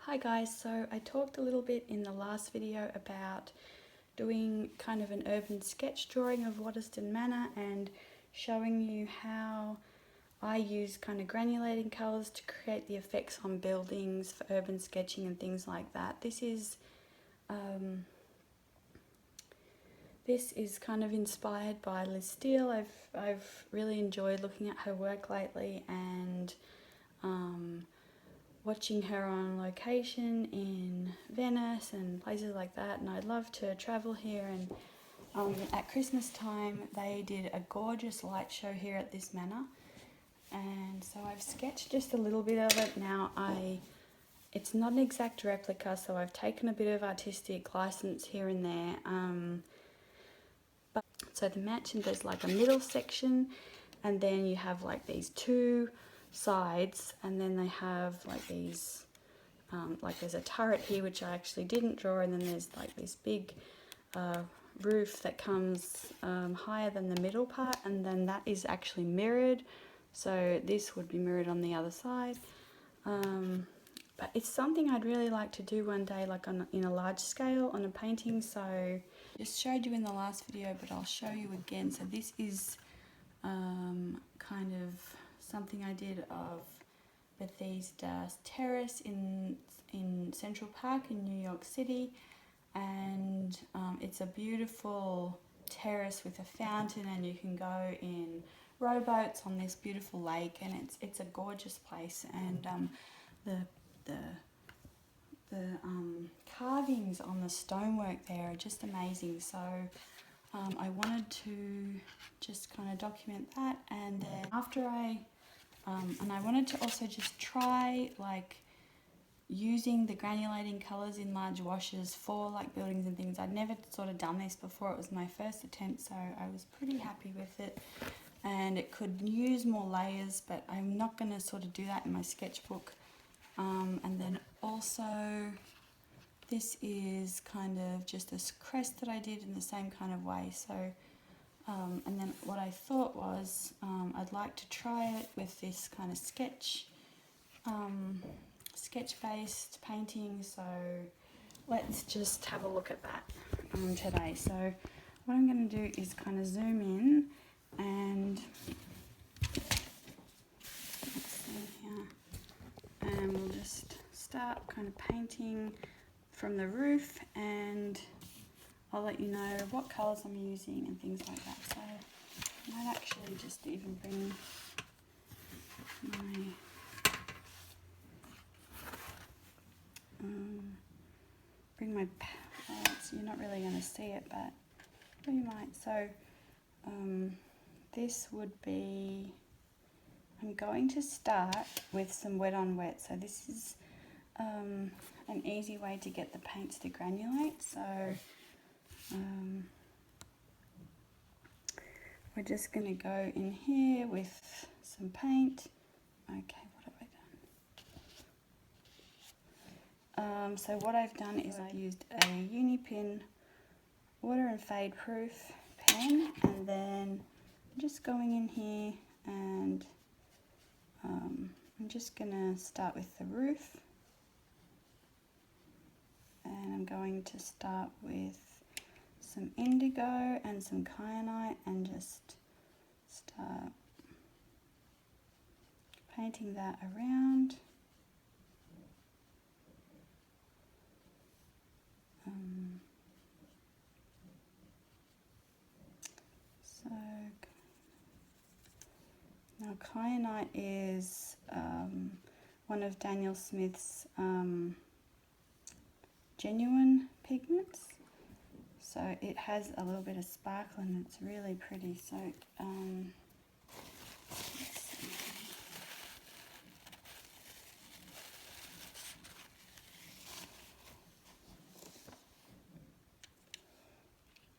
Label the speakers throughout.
Speaker 1: Hi guys, so I talked a little bit in the last video about doing kind of an urban sketch drawing of Waddesdon Manor and showing you how I use kind of granulating colours to create the effects on buildings for urban sketching and things like that. This is kind of inspired by Liz Steele. I've really enjoyed looking at her work lately and watching her on location in Venice and places like that, and I'd love to travel here. And at Christmas time they did a gorgeous light show here at this manor, and so I've sketched just a little bit of it. Now it's not an exact replica, so I've taken a bit of artistic license here and there. So the mansion, there's like a middle section, and then you have like these two sides, and then they have like these like there's a turret here which I actually didn't draw, and then there's like this big roof that comes higher than the middle part, and then that is actually mirrored, so this would be mirrored on the other side. But it's something I'd really like to do one day, like in a large scale on a painting. So just showed you in the last video, but I'll show you again. So this is kind of something I did of Bethesda Terrace in Central Park in New York City, and it's a beautiful terrace with a fountain, and you can go in rowboats on this beautiful lake, and it's a gorgeous place. And the carvings on the stonework there are just amazing. So I wanted to just kind of document that, and then after I wanted to also just try like using the granulating colours in large washes for like buildings and things. I'd never sort of done this before. It was my first attempt, so I was pretty happy with it, and it could use more layers, but I'm not going to sort of do that in my sketchbook. And then also this is kind of just this crest that I did in the same kind of way. So and then what I thought was I'd like to try it with this kind of sketch based painting. So let's just have a look at that today. So what I'm going to do is kind of zoom in, and let's see here, and we'll just start kind of painting from the roof, and I'll let you know what colours I'm using and things like that. So I might actually just even bring my so you're not really going to see it, but you might. So this would be, I'm going to start with some wet on wet. So this is an easy way to get the paints to granulate. So we're just going to go in here with some paint. Okay, what have I done? So what I've done is I've used a Unipin water and fade proof pen, and then I'm just going in here, and I'm just going to start with the roof, and I'm going to start with some indigo and some kyanite and just start painting that around. So now kyanite is one of Daniel Smith's genuine pigments, so it has a little bit of sparkle and it's really pretty. So let's see.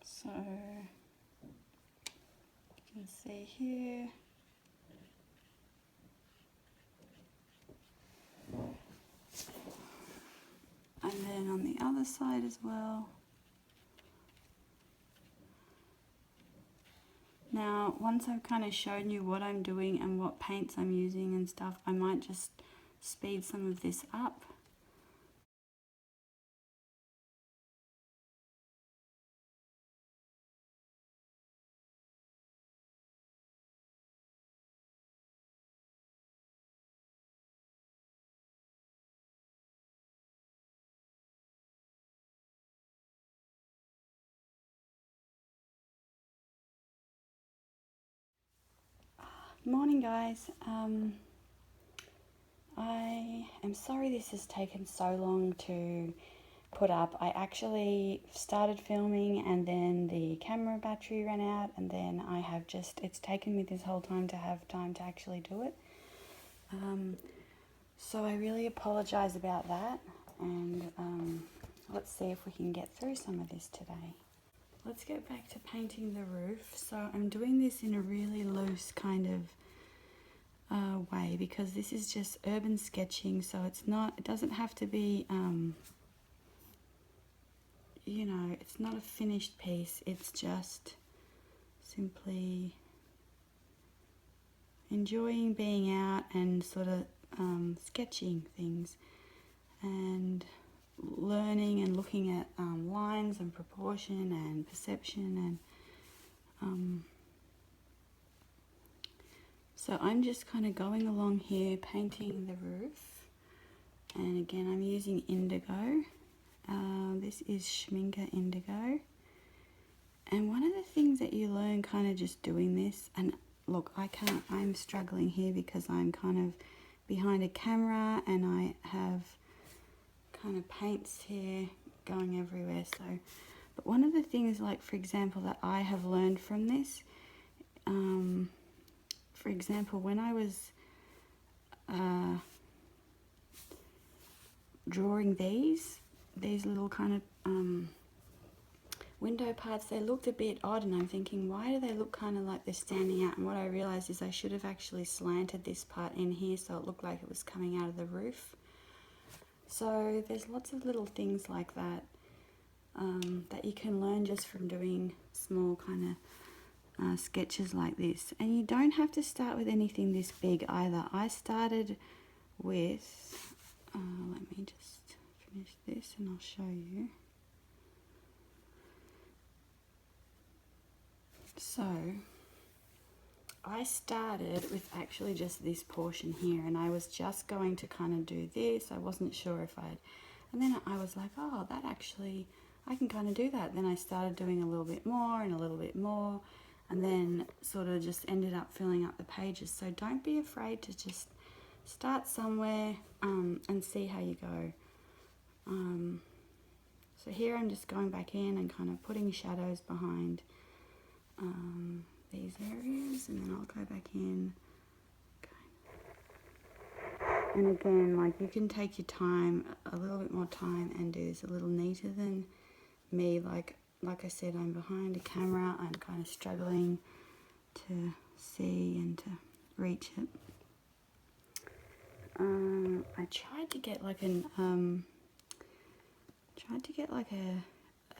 Speaker 1: So you can see here, and then on the other side as well. Now, once I've kind of shown you what I'm doing and what paints I'm using and stuff, I might just speed some of this up. Morning guys. I am sorry this has taken so long to put up. I actually started filming and then the camera battery ran out, and then it's taken me this whole time to have time to actually do it. So I really apologize about that, and let's see if we can get through some of this today. Let's get back to painting the roof. So I'm doing this in a really loose kind of way, because this is just urban sketching, so it doesn't have to be, it's not a finished piece. It's just simply enjoying being out and sort of sketching things and learning and looking at lines and proportion and perception, and so I'm just kind of going along here painting the roof. And again, I'm using indigo. This is Schminker indigo. And one of the things that you learn kind of just doing this, and look, I'm struggling here because I'm kind of behind a camera and I have kind of paints here going everywhere. But one of the things, like for example, that I have learned from this, for example, when I was drawing these little kind of window parts, they looked a bit odd, and I'm thinking, why do they look kind of like they're standing out? And what I realized is I should have actually slanted this part in here so it looked like it was coming out of the roof. So there's lots of little things like that that you can learn just from doing small kind of sketches like this. And you don't have to start with anything this big either. I started with, let me just finish this and I'll show you. So I started with actually just this portion here, and I was just going to kind of do this. I wasn't sure if and then I was like, oh, that actually, I can kind of do that. Then I started doing a little bit more and a little bit more, and then sort of just ended up filling up the pages. So don't be afraid to just start somewhere and see how you go. So here I'm just going back in and kind of putting shadows behind these areas, and then I'll go back in. Okay. And again, like, you can take your time, a little bit more time, and do this a little neater than me. Like I said, I'm behind a camera. I'm kind of struggling to see and to reach it. I tried to get like a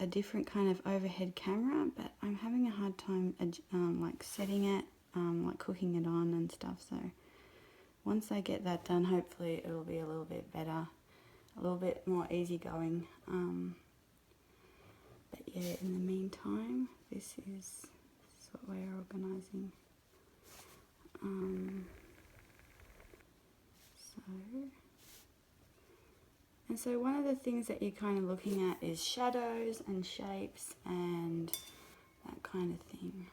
Speaker 1: different kind of overhead camera, but I'm having a hard time like setting it, like cooking it on and stuff. So once I get that done, hopefully it'll be a little bit better, a little bit more easygoing. But yeah, in the meantime, this is what we're organising. So one of the things that you're kind of looking at is shadows and shapes and that kind of thing.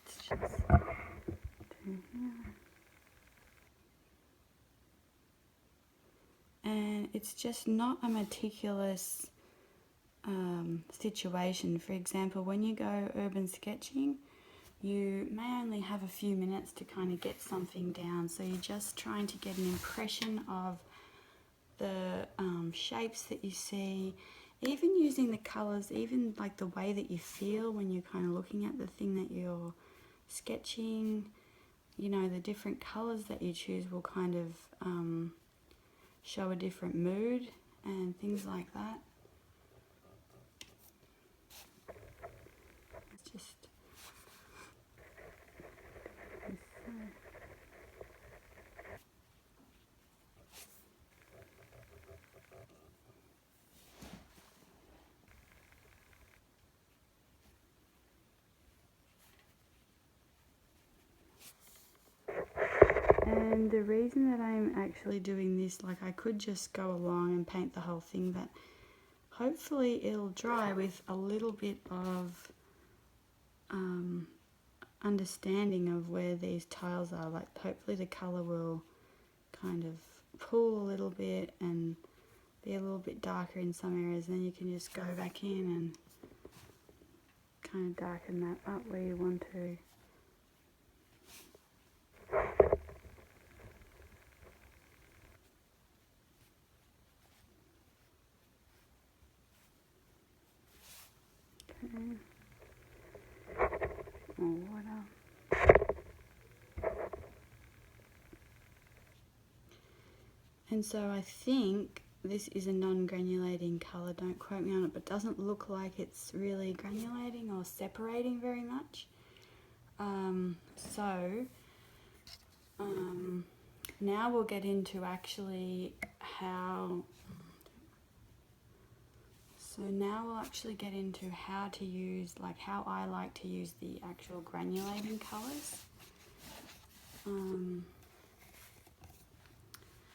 Speaker 1: Let's just do here. And it's just not a meticulous situation. For example, when you go urban sketching, you may only have a few minutes to kind of get something down. So you're just trying to get an impression of the shapes that you see, even using the colours, even like the way that you feel when you're kind of looking at the thing that you're sketching. You know, the different colours that you choose will kind of show a different mood and things like that. It's just and the reason that I'm actually doing this, like, I could just go along and paint the whole thing, but hopefully it'll dry with a little bit of understanding of where these tiles are. Like hopefully the colour will kind of pull a little bit and be a little bit darker in some areas. Then you can just go back in and kind of darken that up where you want to. Okay. More water. And so I think this is a non-granulating colour, don't quote me on it, but doesn't look like it's really granulating or separating very much. Now we'll get into actually how to use, like how I like to use the actual granulating colours.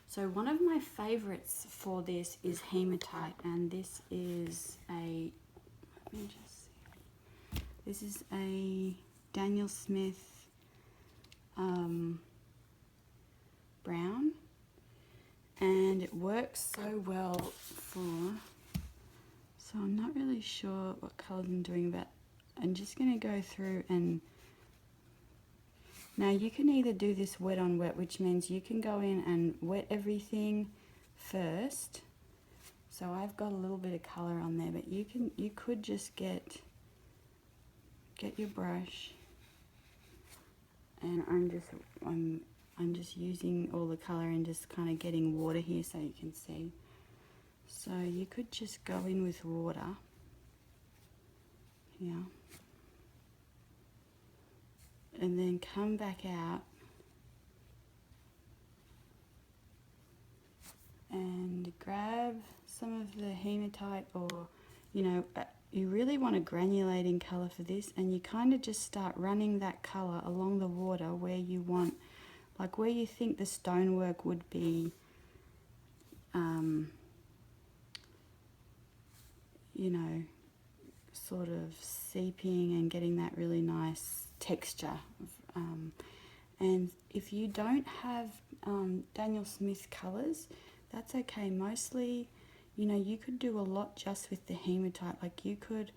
Speaker 1: So one of my favourites for this is hematite, and this is a, let me just see. This is a Daniel Smith brown, and it works so well for, so I'm not really sure what colours I'm doing, but I'm just going to go through and, now you can either do this wet on wet, which means you can go in and wet everything first. So I've got a little bit of colour on there, but you could just get your brush, and I'm just using all the colour and just kind of getting water here so you can see. So you could just go in with water here, and then come back out and grab some of the hematite, or you really want a granulating colour for this, and you kind of just start running that colour along the water where you want, like where you think the stonework would be, sort of seeping and getting that really nice texture. And if you don't have Daniel Smith colours, that's okay. Mostly, you could do a lot just with the hematite. Like you could,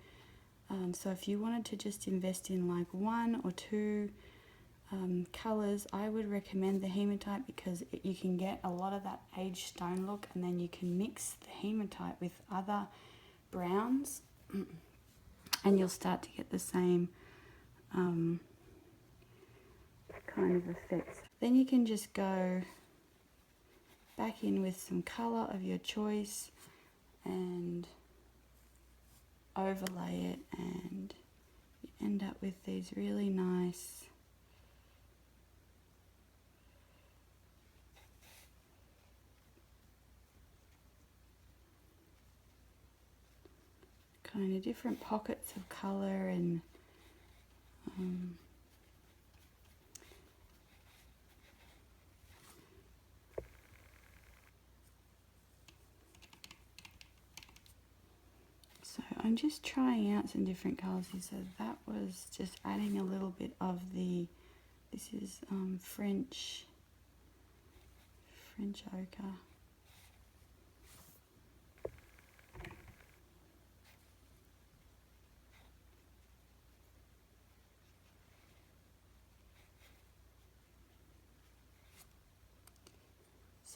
Speaker 1: so if you wanted to just invest in like 1 or 2 colours, I would recommend the hematite, because you can get a lot of that aged stone look, and then you can mix the hematite with other browns and you'll start to get the same kind of effects. Then you can just go back in with some colour of your choice and overlay it, and you end up with these really nice kind of different pockets of colour. And so I'm just trying out some different colours here. So that was just adding a little bit of the, this is French ochre.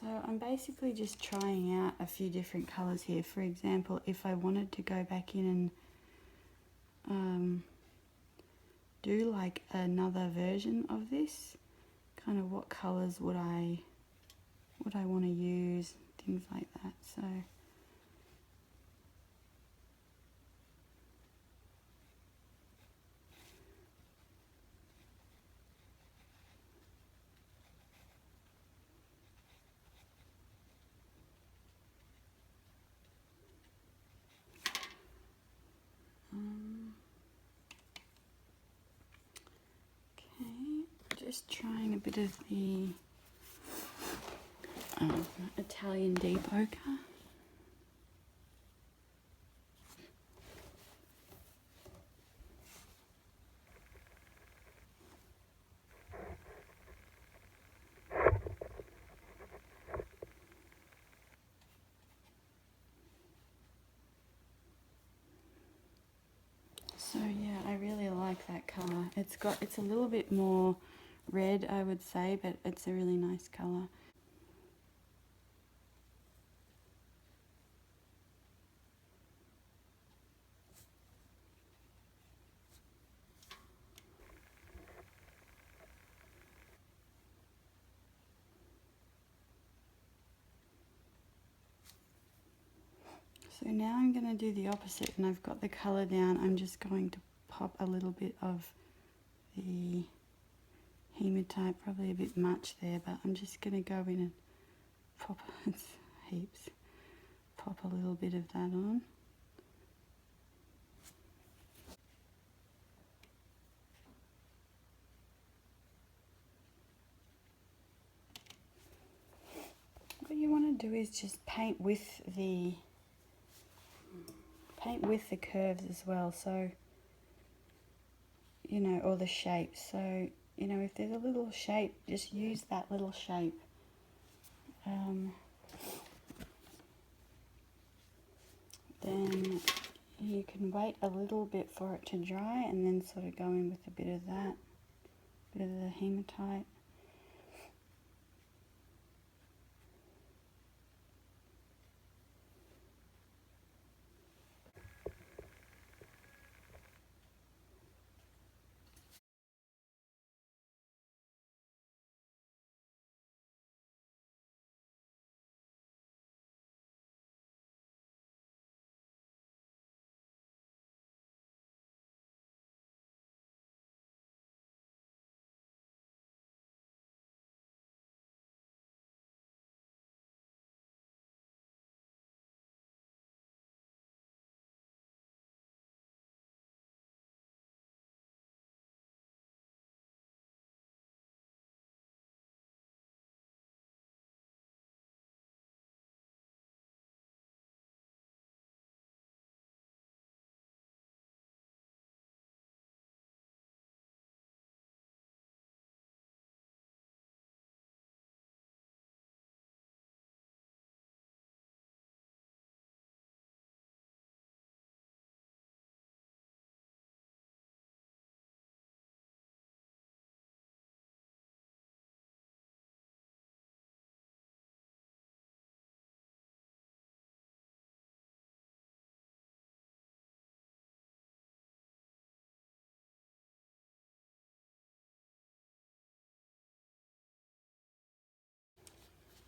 Speaker 1: So I'm basically just trying out a few different colours here. For example, if I wanted to go back in and do like another version of this, kind of what colours would I want to use, things like that. So just trying a bit of the Italian deep ochre. that colour. It's a little bit more red, I would say, but it's a really nice colour. So now I'm going to do the opposite, and I've got the colour down. I'm just going to pop a little bit of the hematite, probably a bit much there, but I'm just going to go in and pop, it's heaps, pop a little bit of that on. What you want to do is just paint with the curves as well, so you know, or the shape. So you know, if there's a little shape, just use that little shape. Then you can wait a little bit for it to dry and then sort of go in with a bit of that, bit of the hematite.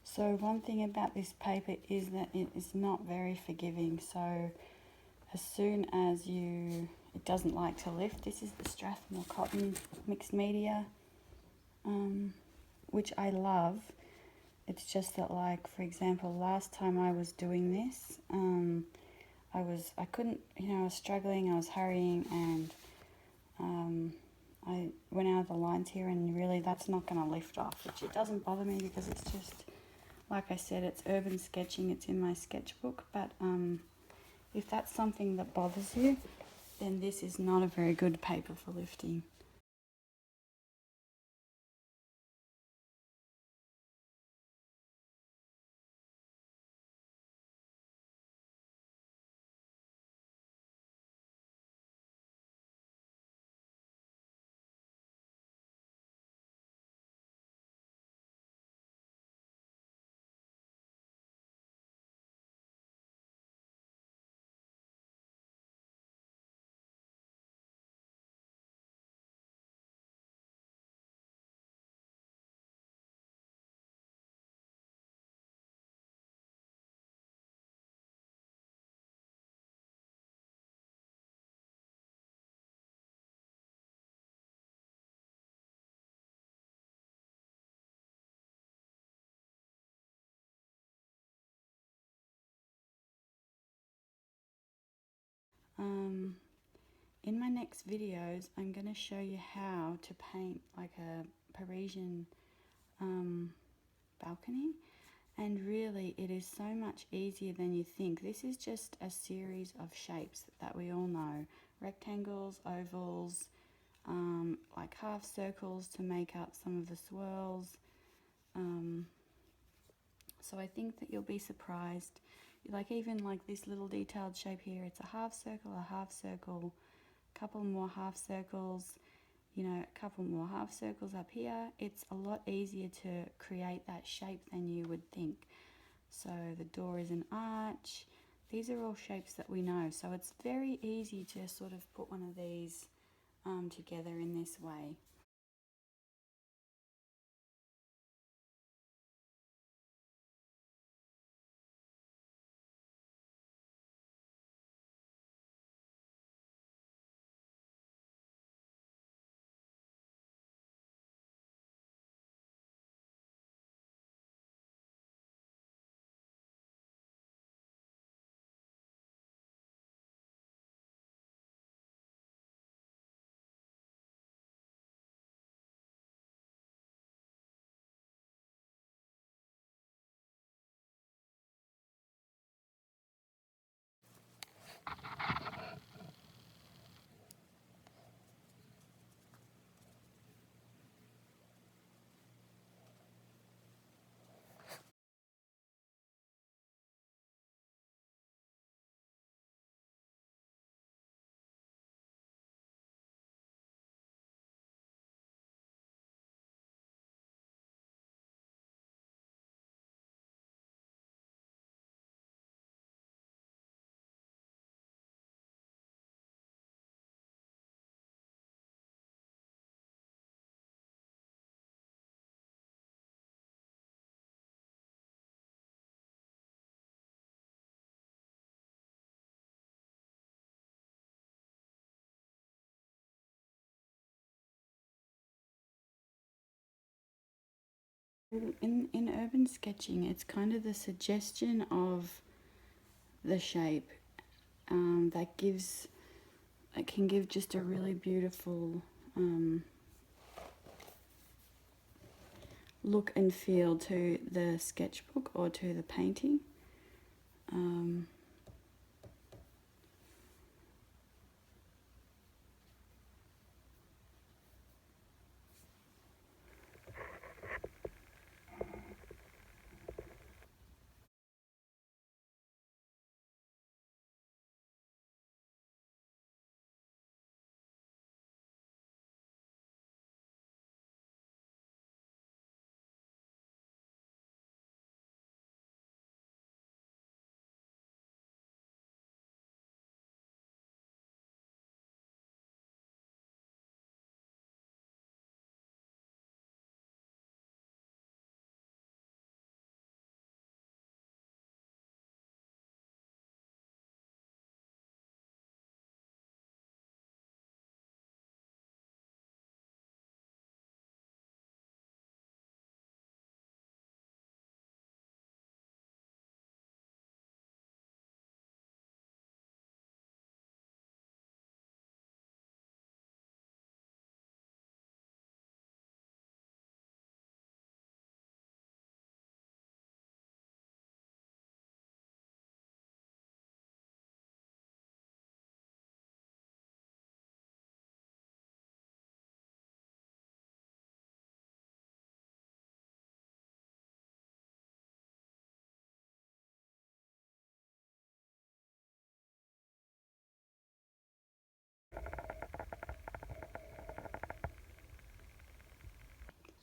Speaker 1: So one thing about this paper is that it is not very forgiving. So as soon as it doesn't like to lift. This is the Strathmore Cotton mixed media, which I love. It's just that, like, for example, last time I was doing this, I couldn't, I was struggling, I was hurrying, and I went out of the lines here, and really that's not going to lift off, which it doesn't bother me because it's just, like I said, it's urban sketching, it's in my sketchbook, but if that's something that bothers you, then this is not a very good paper for lifting. In my next videos, I'm going to show you how to paint like a Parisian balcony, and really it is so much easier than you think. This is just a series of shapes that we all know: rectangles, ovals, like half circles to make up some of the swirls. So I think that you'll be surprised. Like even like this little detailed shape here, it's a half circle, a couple more half circles, you know, a couple more half circles up here, it's a lot easier to create that shape than you would think. So the door is an arch. These are all shapes that we know, so it's very easy to sort of put one of these together in this way. In urban sketching, it's kind of the suggestion of the shape that can give just a really beautiful look and feel to the sketchbook or to the painting.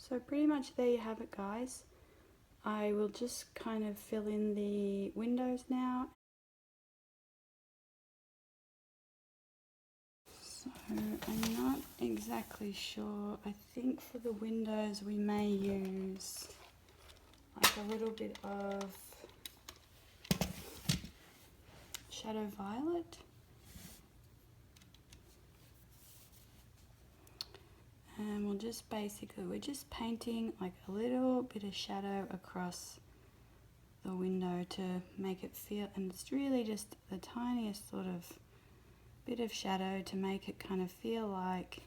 Speaker 1: So pretty much there you have it, guys. I will just kind of fill in the windows now. So I'm not exactly sure. I think for the windows we may use like a little bit of shadow violet. And we're just painting like a little bit of shadow across the window to make it feel, and it's really just the tiniest sort of bit of shadow to make it kind of feel like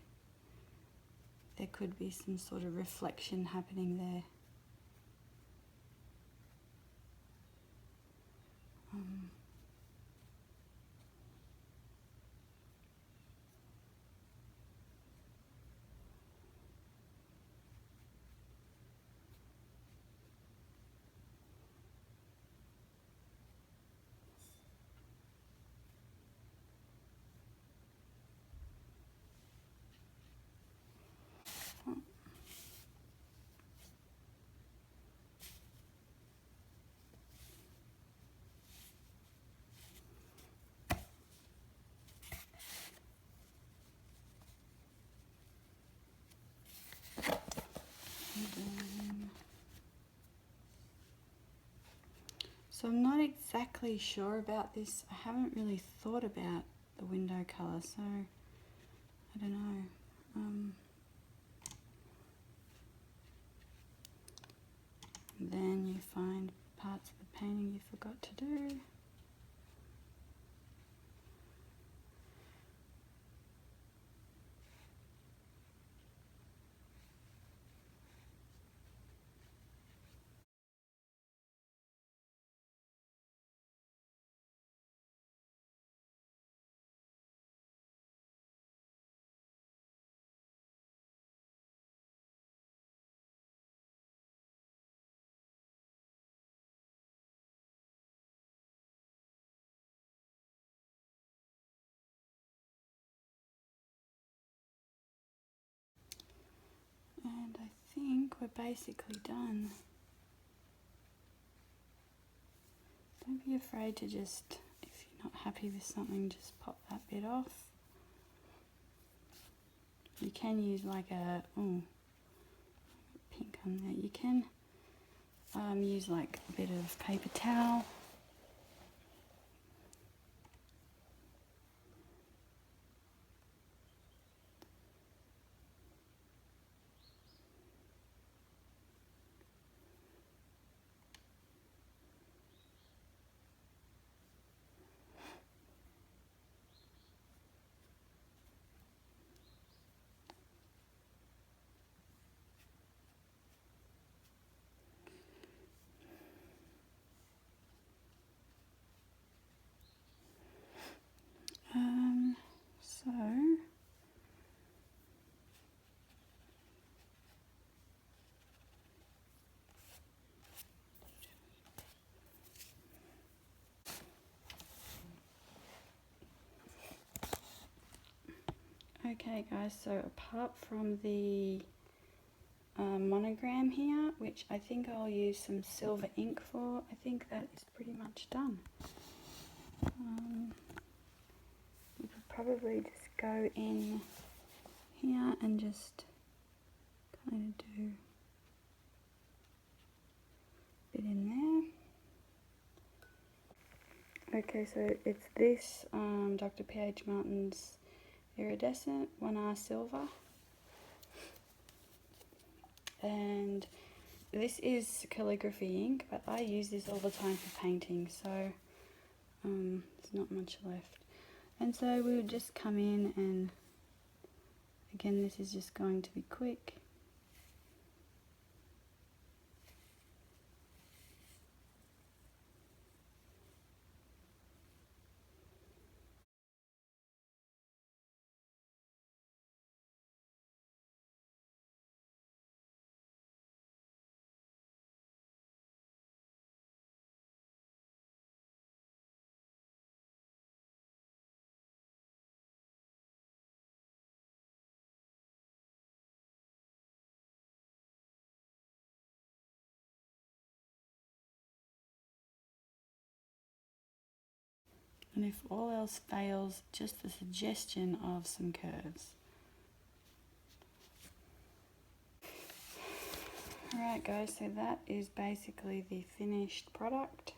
Speaker 1: there could be some sort of reflection happening there. So I'm not exactly sure about this. I haven't really thought about the window colour, so I don't know. Then you find parts of the painting you forgot to do. And I think we're basically done. Don't be afraid to just, if you're not happy with something, just pop that bit off. You can use like a, pink on there. You can use like a bit of paper towel. So okay guys, so apart from the monogram here, which I think I'll use some silver ink for, I think that is pretty much done. We could probably just go in here and just kind of do a bit in there. Okay, so it's this Dr. P.H. Martin's Iridescent 1R Silver. And this is calligraphy ink, but I use this all the time for painting, so there's not much left. And so we would just come in and, again, this is just going to be quick. And if all else fails, just the suggestion of some curves. Alright guys, so that is basically the finished product.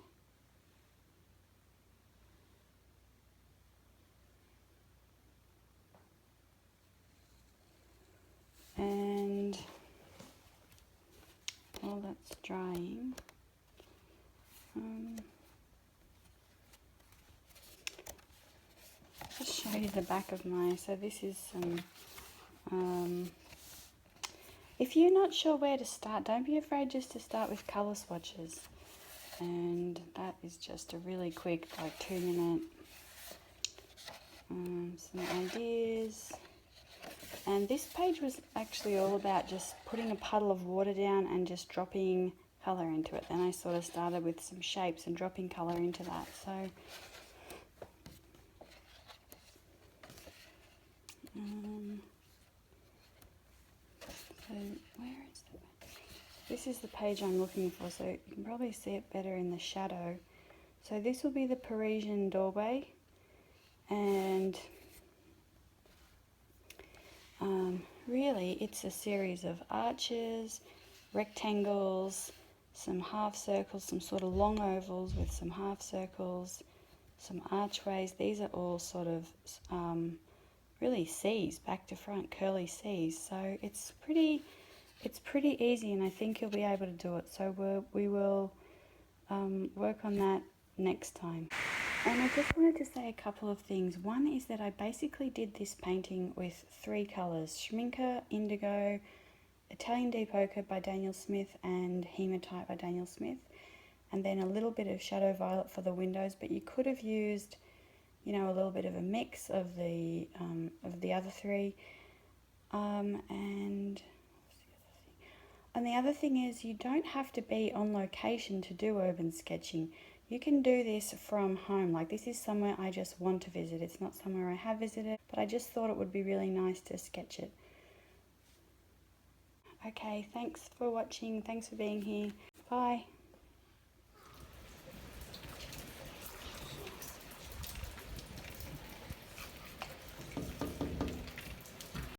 Speaker 1: And while that's drying, just show you the back of my, so this is some, if you're not sure where to start, don't be afraid just to start with colour swatches. And that is just a really quick, like 2-minute, some ideas. And this page was actually all about just putting a puddle of water down and just dropping colour into it. Then I sort of started with some shapes and dropping colour into that. So, where is the page? This is the page I'm looking for, so you can probably see it better in the shadow. So this will be the Parisian doorway, and really it's a series of arches, rectangles, some half circles, some sort of long ovals with some half circles, some archways. These are all sort of really C's, back to front, curly C's. So it's pretty easy, and I think you'll be able to do it. So we will work on that next time. And I just wanted to say a couple of things. One is that I basically did this painting with 3 colours: Schminker, Indigo, Italian Deep Ochre by Daniel Smith, and Hematite by Daniel Smith, and then a little bit of Shadow Violet for the windows. But you could have used, you know, a little bit of a mix of the other 3. And the other thing is, you don't have to be on location to do urban sketching. You can do this from home. Like, this is somewhere I just want to visit. It's not somewhere I have visited, but I just thought it would be really nice to sketch it. Okay, thanks for watching. Thanks for being here. Bye.